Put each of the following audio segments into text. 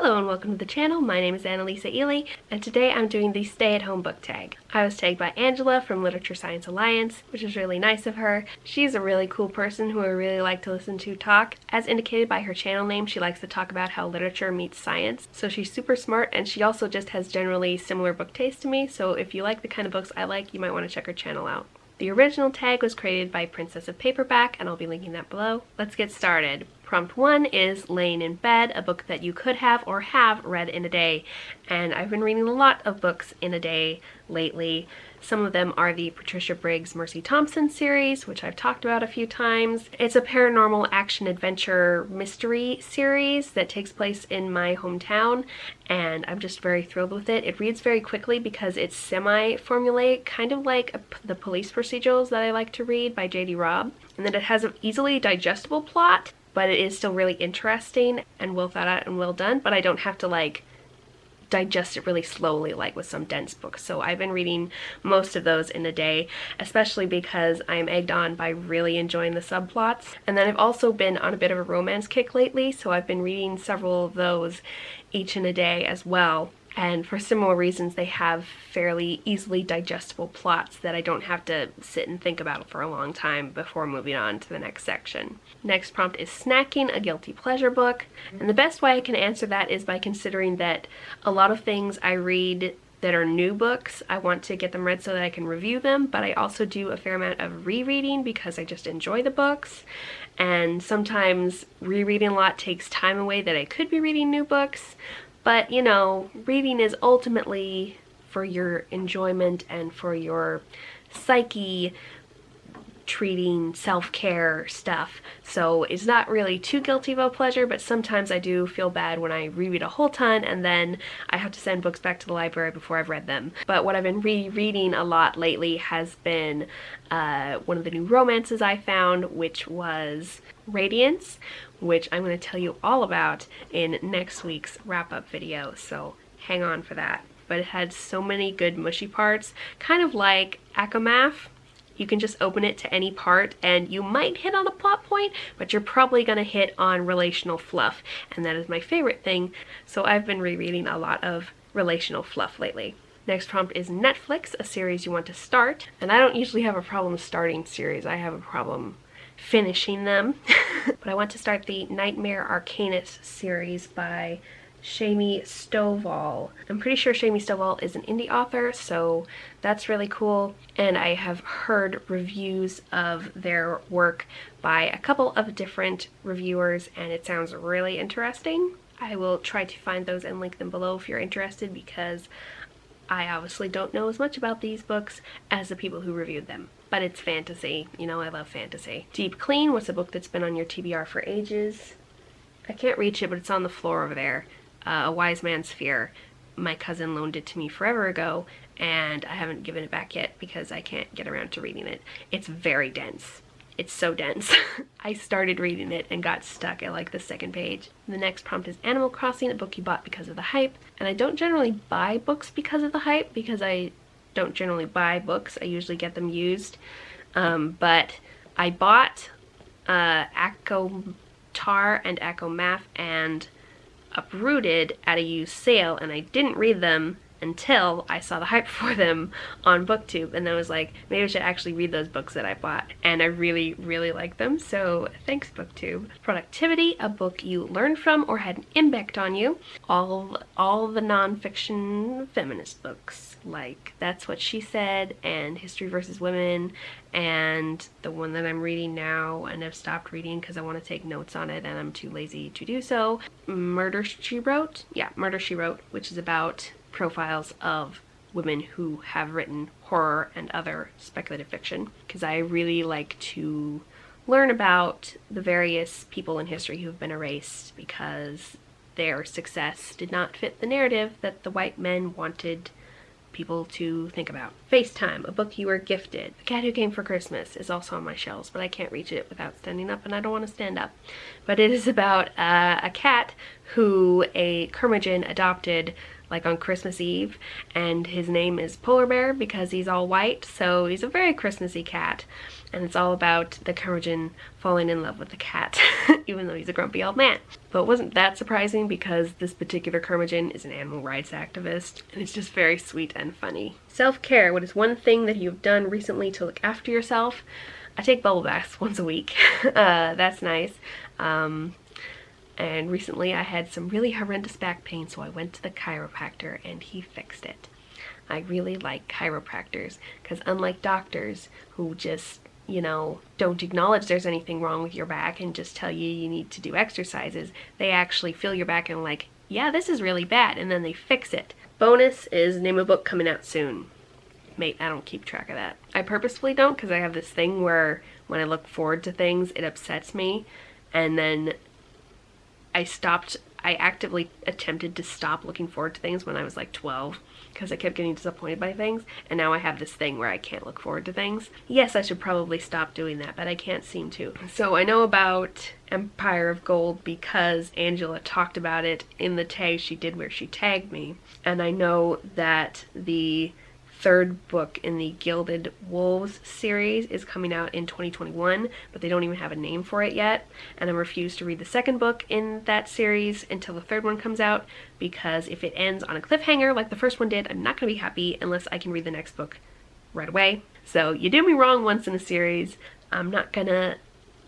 Hello and welcome to the channel. My name is Annalisa Ely and today I'm doing the stay-at-home book tag. I was tagged by Angela from Literature Science Alliance, which is really nice of her. She's a really cool person who I really like to listen to talk. As indicated by her channel name, she likes to talk about how literature meets science. So she's super smart, and she also just has generally similar book taste to me, so if you like the kind of books I like, you might want to check her channel out. The original tag was created by Princess of Paperback, and I'll be linking that below. Let's get started. Prompt 1 is Laying in Bed, a book that you could have or have read in a day. And I've been reading a lot of books in a day lately. Some of them are the Patricia Briggs Mercy Thompson series, which I've talked about a few times. It's a paranormal action adventure mystery series that takes place in my hometown, and I'm just very thrilled with it. It reads very quickly because it's semi-formulaic, kind of like the police procedurals that I like to read by J.D. Robb, and then it has an easily digestible plot, but it is still really interesting and well thought out and well done, but I don't have to digest it really slowly like with some dense books. So I've been reading most of those in a day, especially because I'm egged on by really enjoying the subplots. And then I've also been on a bit of a romance kick lately, so I've been reading several of those each in a day as well. And for similar reasons, they have fairly easily digestible plots that I don't have to sit and think about for a long time before moving on to the next section. Next prompt is Snacking, a guilty pleasure book. And the best way I can answer that is by considering that a lot of things I read that are new books, I want to get them read so that I can review them, but I also do a fair amount of rereading because I just enjoy the books. And sometimes rereading a lot takes time away that I could be reading new books. But, you know, reading is ultimately for your enjoyment and for your psyche, treating self-care stuff. So it's not really too guilty of a pleasure, but sometimes I do feel bad when I reread a whole ton and then I have to send books back to the library before I've read them. But what I've been rereading a lot lately has been one of the new romances I found, which was Radiance, which I'm going to tell you all about in next week's wrap-up video, so hang on for that. But it had so many good mushy parts, kind of like ACOMAF. You can just open it to any part and you might hit on a plot point, but you're probably going to hit on relational fluff, and that is my favorite thing, so I've been rereading a lot of relational fluff lately. Next prompt is Netflix, a series you want to start. And I don't usually have a problem starting series, I have a problem finishing them. But I want to start the Nightmare Arcanist series by Shami Stovall. I'm pretty sure Shami Stovall is an indie author, so that's really cool. And I have heard reviews of their work by a couple of different reviewers, and it sounds really interesting. I will try to find those and link them below if you're interested, because I obviously don't know as much about these books as the people who reviewed them. But it's fantasy. You know, I love fantasy. Deep Clean was a book that's been on your TBR for ages. I can't reach it, but it's on the floor over there. A Wise Man's Fear. My cousin loaned it to me forever ago, and I haven't given it back yet because I can't get around to reading it. It's very dense. It's so dense. I started reading it and got stuck at like the second page. The next prompt is Animal Crossing, a book you bought because of the hype. And I don't generally buy books because of the hype, because I don't generally buy books. I usually get them used. But I bought ACOTAR and ACOMAF and Uprooted at a used sale, and I didn't read them until I saw the hype for them on BookTube, and I was like, maybe I should actually read those books that I bought, and I really, really like them, so thanks BookTube. Productivity, a book you learned from or had an impact on you. All the non-fiction feminist books, like That's What She Said and History vs. Women, and the one that I'm reading now and have stopped reading because I want to take notes on it and I'm too lazy to do so, Murder, She Wrote. Yeah, Murder, She Wrote, which is about profiles of women who have written horror and other speculative fiction, because I really like to learn about the various people in history who have been erased because their success did not fit the narrative that the white men wanted people to think about. FaceTime, a book you were gifted. The Cat Who Came for Christmas is also on my shelves, but I can't reach it without standing up, and I don't want to stand up. But it is about a cat who a curmudgeon adopted like on Christmas Eve, and his name is Polar Bear because he's all white, so he's a very Christmassy cat. And it's all about the curmudgeon falling in love with the cat, even though he's a grumpy old man. But it wasn't that surprising because this particular curmudgeon is an animal rights activist, and it's just very sweet and funny. Self-care, what is one thing that you've done recently to look after yourself? I take bubble baths once a week. That's nice. And recently I had some really horrendous back pain, so I went to the chiropractor and he fixed it. I really like chiropractors because unlike doctors who just, you know, don't acknowledge there's anything wrong with your back and just tell you you need to do exercises, they actually feel your back and like, yeah, this is really bad, and then they fix it. Bonus is name a book coming out soon. Mate, I don't keep track of that. I purposefully don't because I have this thing where when I look forward to things, it upsets me, and then I actively attempted to stop looking forward to things when I was like 12 because I kept getting disappointed by things, and now I have this thing where I can't look forward to things. Yes, I should probably stop doing that, but I can't seem to. So I know about Empire of Gold because Angela talked about it in the tag she did where she tagged me, and I know that the third book in the Gilded Wolves series is coming out in 2021, but they don't even have a name for it yet, and I refuse to read the second book in that series until the third one comes out, because if it ends on a cliffhanger like the first one did, I'm not going to be happy unless I can read the next book right away. So you did me wrong once in a series, I'm not gonna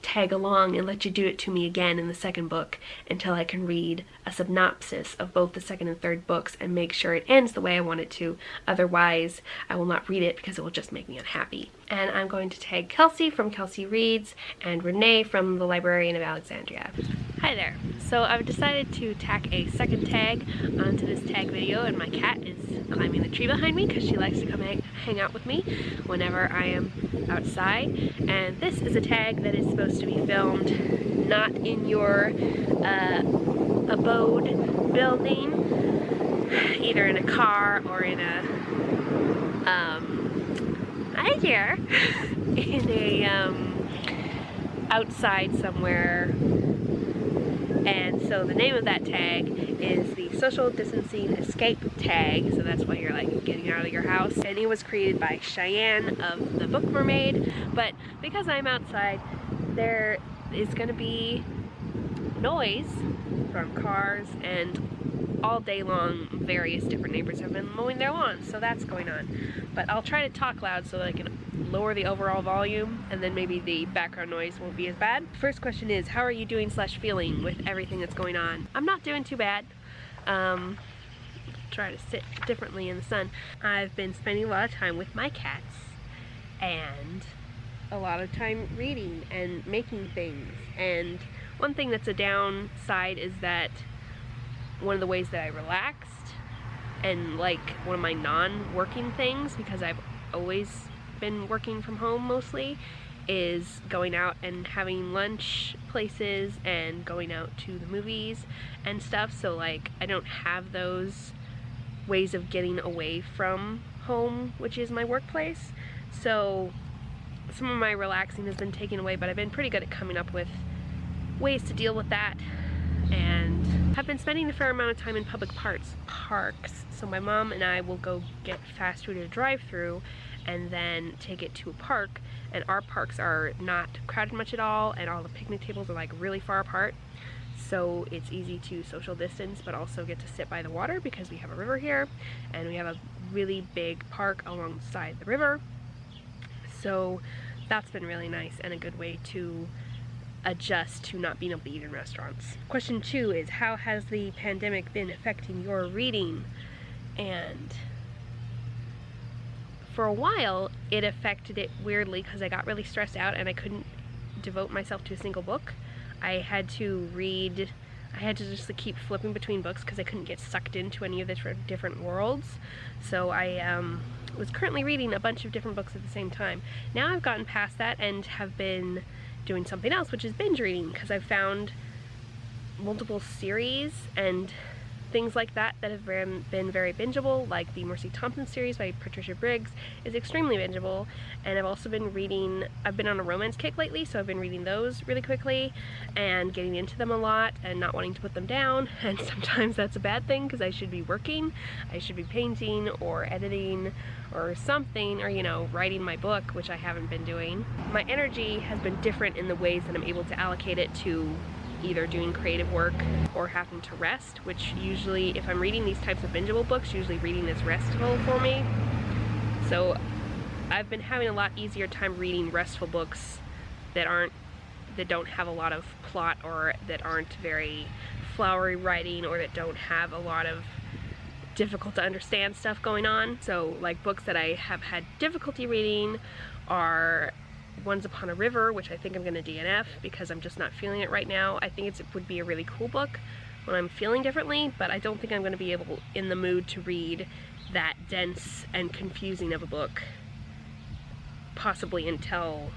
tag along and let you do it to me again in the second book until I can read a synopsis of both the second and third books and make sure it ends the way I want it to. Otherwise, I will not read it because it will just make me unhappy. And I'm going to tag Kelsey from Kelsey Reads and Renee from The Librarian of Alexandria. Hi there. So I've decided to tack a second tag onto this tag video, and my cat is climbing the tree behind me because she likes to come hang out with me whenever I am outside. And this is a tag that is supposed to be filmed not in your abode building, either in a car or in a in a outside somewhere. And so the name of that tag is the Social Distancing Escape tag, so that's why you're like getting out of your house. And it was created by Cheyenne of the Book Mermaid, but because I'm outside, there is going to be noise from cars, and all day long various different neighbors have been mowing their lawns, so that's going on. But I'll try to talk loud so that I can lower the overall volume, and then maybe the background noise won't be as bad. First question is, how are you doing / feeling with everything that's going on? I'm not doing too bad. Try to sit differently in the sun. I've been spending a lot of time with my cats and a lot of time reading and making things. And one thing that's a downside is that one of the ways that I relaxed, and like one of my non-working things, because I've always been working from home mostly, is going out and having lunch places and going out to the movies and stuff. So like I don't have those ways of getting away from home, which is my workplace. So some of my relaxing has been taken away, but I've been pretty good at coming up with ways to deal with that. And I've been spending a fair amount of time in public parks. So my mom and I will go get fast food at a drive-through and then take it to a park, and our parks are not crowded much at all, and all the picnic tables are like really far apart, so it's easy to social distance but also get to sit by the water because we have a river here, and we have a really big park alongside the river. So that's been really nice and a good way to adjust to not being able to eat in restaurants. Question 2 is, how has the pandemic been affecting your reading? And for a while it affected it weirdly because I got really stressed out and I couldn't devote myself to a single book. I had to just keep flipping between books because I couldn't get sucked into any of the different worlds. So I was currently reading a bunch of different books at the same time. Now I've gotten past that and have been doing something else, which is binge reading, because I've found multiple series and things like that have been very bingeable, like the Mercy Thompson series by Patricia Briggs is extremely bingeable. And I've also been reading, I've been on a romance kick lately, so I've been reading those really quickly and getting into them a lot and not wanting to put them down. And sometimes that's a bad thing because I should be working, I should be painting or editing or something, or, you know, writing my book, which I haven't been doing. My energy has been different in the ways that I'm able to allocate it to either doing creative work or having to rest, which usually, if I'm reading these types of bingeable books, usually reading is restful for me. So I've been having a lot easier time reading restful books that don't have a lot of plot, or that aren't very flowery writing, or that don't have a lot of difficult to understand stuff going on. So like books that I have had difficulty reading are Once Upon a River, which I think I'm gonna DNF because I'm just not feeling it right now. I think it would be a really cool book when I'm feeling differently, but I don't think I'm gonna be in the mood to read that dense and confusing of a book, possibly until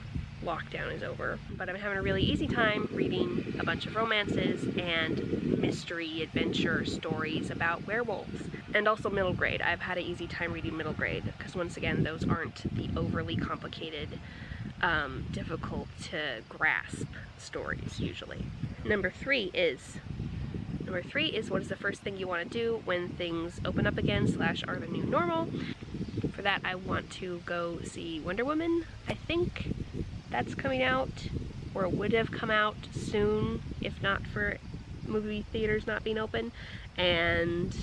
lockdown is over. But I'm having a really easy time reading a bunch of romances and mystery adventure stories about werewolves. And also middle grade. I've had an easy time reading middle grade because, once again, those aren't the overly complicated, difficult to grasp stories usually. Number three is what is the first thing you want to do when things open up again / are the new normal. For that, I want to go see Wonder Woman. I think that's coming out, or it would have come out soon if not for movie theaters not being open, and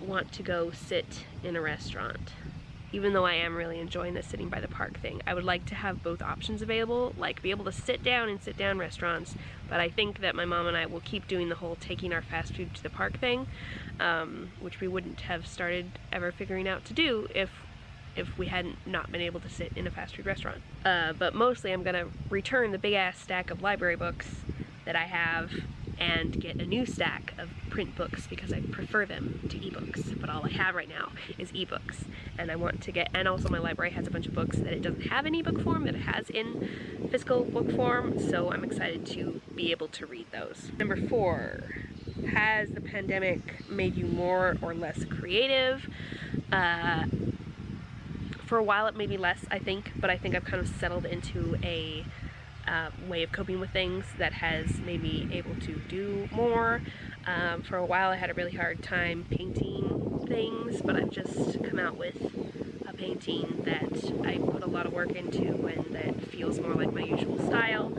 want to go sit in a restaurant. Even though I am really enjoying the sitting by the park thing, I would like to have both options available, like be able to sit down in sit-down restaurants, but I think that my mom and I will keep doing the whole taking our fast food to the park thing, which we wouldn't have started ever figuring out to do if we hadn't not been able to sit in a fast food restaurant. But mostly I'm gonna return the big ass stack of library books that I have and get a new stack of print books because I prefer them to ebooks, but all I have right now is ebooks. And I want to get, and also my library has a bunch of books that it doesn't have in ebook form, that it has in physical book form, so I'm excited to be able to read those. Number 4, has the pandemic made you more or less creative? For a while it made me less, I think, but I think I've kind of settled into a way of coping with things that has made me able to do more. For a while I had a really hard time painting things, but I've just come out with a painting that I put a lot of work into and that feels more like my usual style,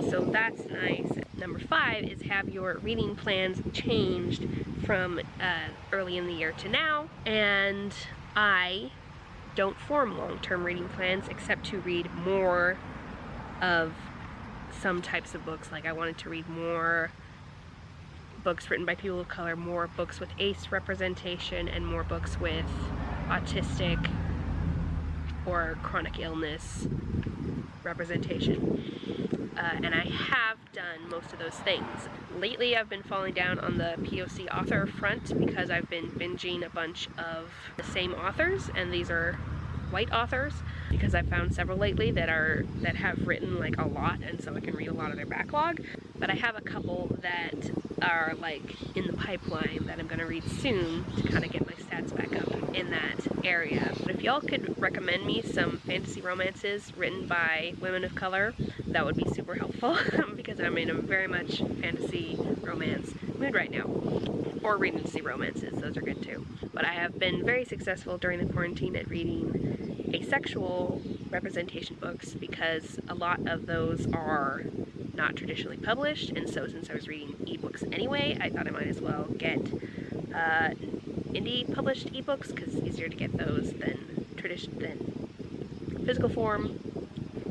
so that's nice. Number 5 is, have your reading plans changed from early in the year to now? And I don't form long-term reading plans except to read more of some types of books. Like I wanted to read more books written by people of color, more books with ACE representation, and more books with autistic or chronic illness representation. And I have done most of those things. Lately I've been falling down on the POC author front because I've been binging a bunch of the same authors, and these are white authors, because I've found several lately that have written like a lot, and so I can read a lot of their backlog. But I have a couple that are like in the pipeline that I'm gonna read soon to kind of get my stats back up in that area. But if y'all could recommend me some fantasy romances written by women of color, that would be super helpful because I'm in a very much fantasy romance mood right now. Or Regency romances, those are good too. But I have been very successful during the quarantine at reading asexual representation books because a lot of those are not traditionally published, and so since I was reading ebooks anyway, I thought I might as well get indie published ebooks because it's easier to get those than physical form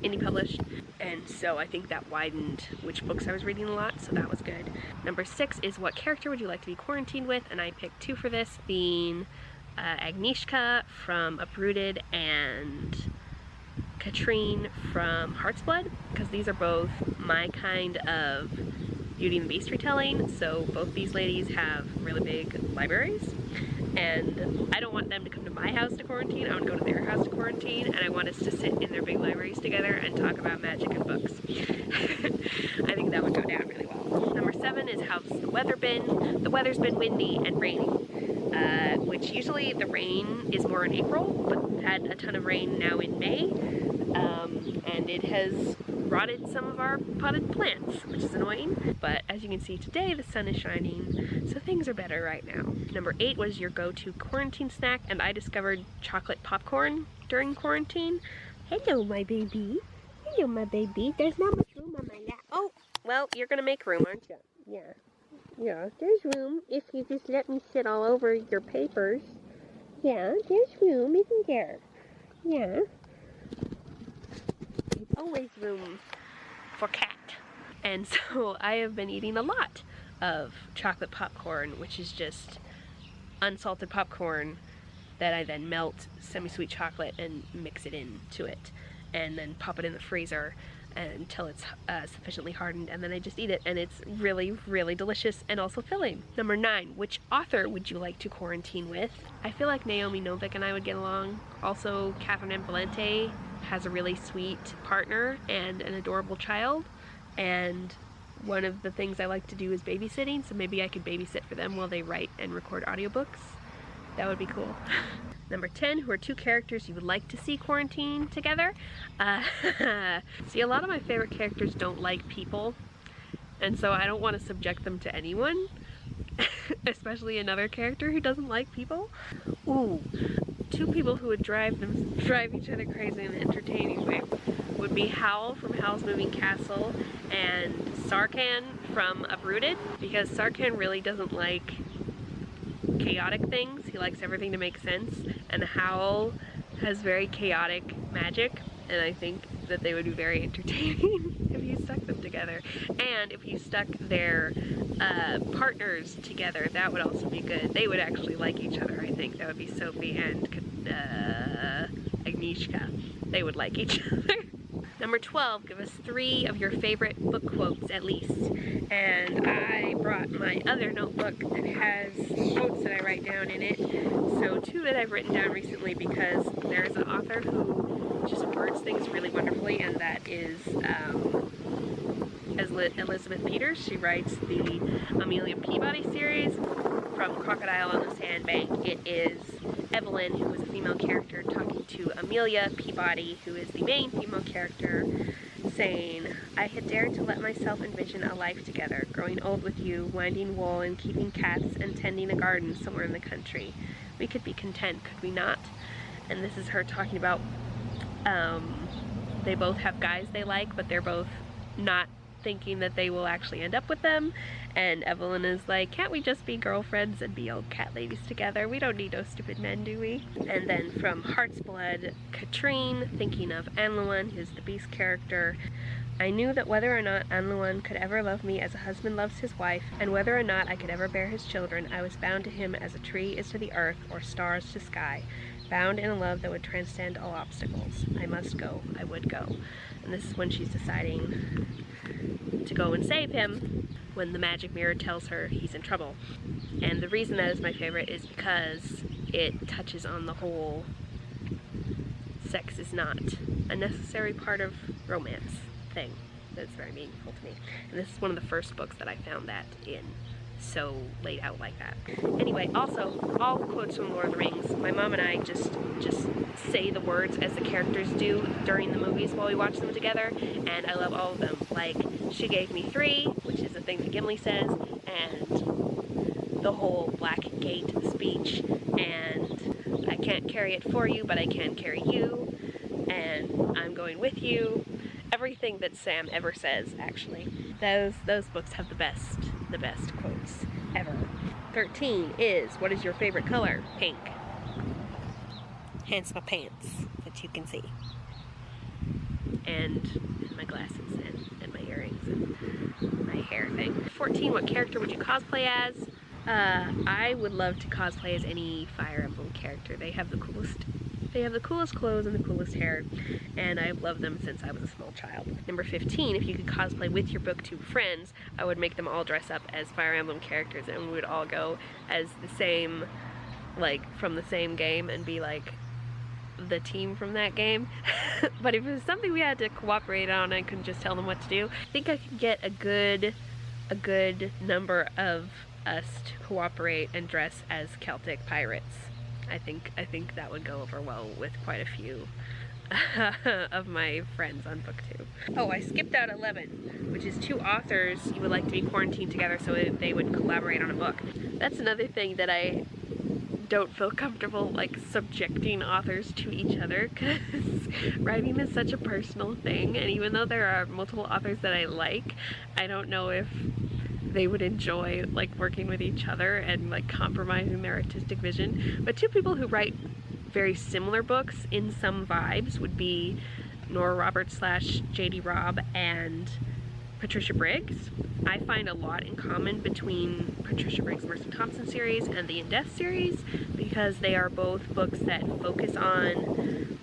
indie published. And so I think that widened which books I was reading a lot, so that was good. Number 6 is, what character would you like to be quarantined with? And I picked 2 for this, being Agnieszka from Uprooted and Katrine from Heart's Blood, because these are both my kind of Beauty and the Beast retelling. So both these ladies have really big libraries, and I don't want them to come to my house to quarantine. I want to go to their house to quarantine, and I want us to sit in their big libraries together and talk about magic and books. I think that would go down really well. Number 7 7 is how's the weather been. The weather's been windy and rainy, which usually the rain is more in April, but we've had a ton of rain now in May, and it has rotted some of our potted plants, which is annoying. But as you can see today, the sun is shining, so things are better right now. Number 8 was your go-to quarantine snack, and I discovered chocolate popcorn during quarantine. Hello, my baby. Hello, my baby. There's not much room on my lap. Oh, well, you're gonna make room, aren't you? Yeah. Yeah, there's room if you just let me sit all over your papers. Yeah, there's room, isn't there? Yeah. There's always room for cat. And so I have been eating a lot of chocolate popcorn, which is just unsalted popcorn that I then melt semi-sweet chocolate and mix it into it, and then pop it in the freezer until it's sufficiently hardened, and then I just eat it, and it's really, really delicious and also filling. Number 9, which author would you like to quarantine with? I feel like Naomi Novik and I would get along. Also, Catherine M. Valente has a really sweet partner and an adorable child, and one of the things I like to do is babysitting, so maybe I could babysit for them while they write and record audiobooks. That would be cool. Number 10, who are 2 characters you would like to see quarantine together? See, a lot of my favorite characters don't like people, and so I don't want to subject them to anyone, especially another character who doesn't like people. Ooh, 2 people who would drive each other crazy in an entertaining way would be Howl from Howl's Moving Castle and Sarkhan from Uprooted, because Sarkhan really doesn't like chaotic things. He likes everything to make sense, and Howl has very chaotic magic, and I think that they would be very entertaining if you stuck them together. And if you stuck their partners together, that would also be good. They would actually like each other, I think. That would be Sophie and Agnieszka. They would like each other. Number 12, give us 3 of your favorite book quotes at least. And I brought my other notebook that has quotes that I write down in it. So 2 that I've written down recently because there's an author who just words things really wonderfully, and that is Elizabeth Peters. She writes the Amelia Peabody series. From Crocodile on the Sandbank, it is Evelyn, who is a female character, talking to Amelia Peabody, who is the main female character, saying, "I had dared to let myself envision a life together, growing old with you, winding wool and keeping cats and tending a garden somewhere in the country. We could be content, could we not?" And this is her talking about, they both have guys they like, but they're both not thinking that they will actually end up with them, and Evelyn is like, "Can't we just be girlfriends and be old cat ladies together? We don't need those stupid men, do we?" And then from Heart's Blood, Katrine, thinking of Anluan, who's the Beast character, "I knew that whether or not Anluan could ever love me as a husband loves his wife, and whether or not I could ever bear his children, I was bound to him as a tree is to the earth, or stars to sky, bound in a love that would transcend all obstacles. I must go, I would go." And this is when she's deciding to go and save him, when the magic mirror tells her he's in trouble. And the reason that is my favorite is because it touches on the whole sex is not a necessary part of romance thing that's very meaningful to me. And this is one of the first books that I found that in, so laid out like that. Anyway, also, all quotes from Lord of the Rings, my mom and I just say the words as the characters do during the movies while we watch them together, and I love all of them. Like, "She gave me 3," which is the thing that Gimli says, and the whole Black Gate speech, and "I can't carry it for you, but I can carry you," and "I'm going with you." Everything that Sam ever says, actually. Those books have the best quotes ever. 13 is, what is your favorite color? Pink. Hence my pants that you can see. And my glasses and my earrings and my hair thing. 14, what character would you cosplay as? I would love to cosplay as any Fire Emblem character. They have the coolest clothes and the coolest hair, and I've loved them since I was a small child. Number 15, if you could cosplay with your BookTube friends, I would make them all dress up as Fire Emblem characters, and we would all go as the same, like, from the same game, and be like the team from that game. But if it was something we had to cooperate on, I couldn't just tell them what to do. I think I could get a good a good number of us to cooperate and dress as Celtic pirates. I think that would go over well with quite a few of my friends on BookTube. Oh, I skipped out 11, which is 2 authors you would like to be quarantined together so that they would collaborate on a book. That's another thing that I don't feel comfortable like subjecting authors to each other, because writing is such a personal thing, and even though there are multiple authors that I like, I don't know if they would enjoy like working with each other and like compromising their artistic vision. But 2 people who write very similar books in some vibes would be Nora Roberts / JD Robb and Patricia Briggs. I find a lot in common between Patricia Briggs' Mercy Thompson series and the In Death series, because they are both books that focus on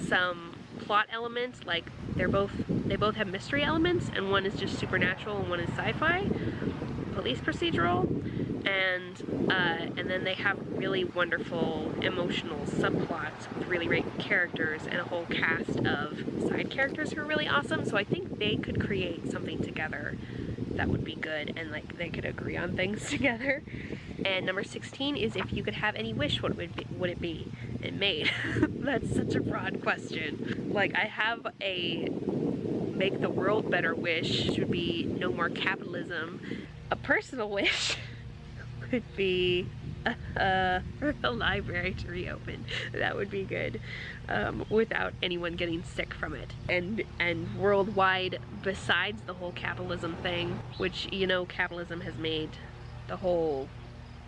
some plot elements, like they both have mystery elements, and one is just supernatural and one is sci-fi, police procedural, and then they have really wonderful emotional subplots with really great characters and a whole cast of side characters who are really awesome. So I think they could create something together that would be good, and like they could agree on things together. And number 16 is, if you could have any wish, what would it be? It made. That's such a broad question. Like, I have a make the world better wish, which would be no more capitalism. A personal wish would be for the library to reopen. That would be good, without anyone getting sick from it. And worldwide, besides the whole capitalism thing, which, you know, capitalism has made the whole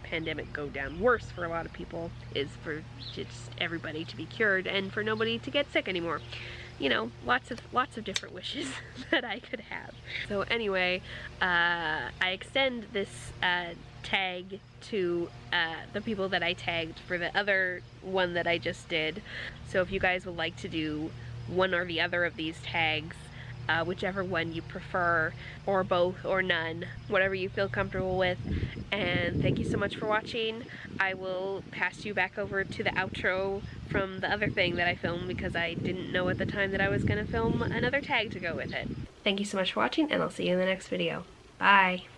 pandemic go down worse for a lot of people, is for just everybody to be cured and for nobody to get sick anymore. You know, lots of different wishes that I could have. So anyway, I extend this tag to the people that I tagged for the other one that I just did. So if you guys would like to do one or the other of these tags, whichever one you prefer, or both, or none, whatever you feel comfortable with. And thank you so much for watching. I will pass you back over to the outro from the other thing that I filmed, because I didn't know at the time that I was going to film another tag to go with it. Thank you so much for watching, and I'll see you in the next video. Bye!